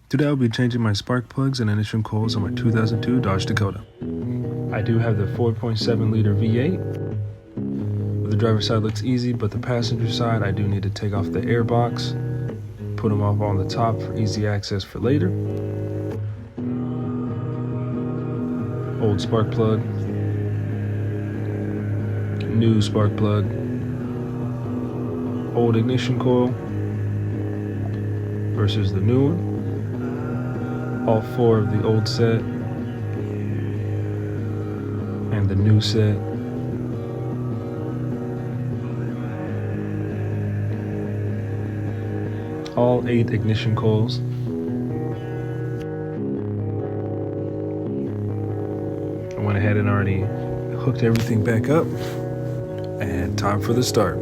Today I'll be changing my spark plugs and ignition coils on my 2002 Dodge Dakota. I do have the 4.7 liter V8. The driver's side looks easy, but the passenger side I do need to take off the air box, put them off on the top for easy access for later. Old spark plug, new spark plug, old ignition coil versus the new one. All four of the old set and the new set. All 8 ignition coils. I went ahead and already hooked everything back up, and time for the start.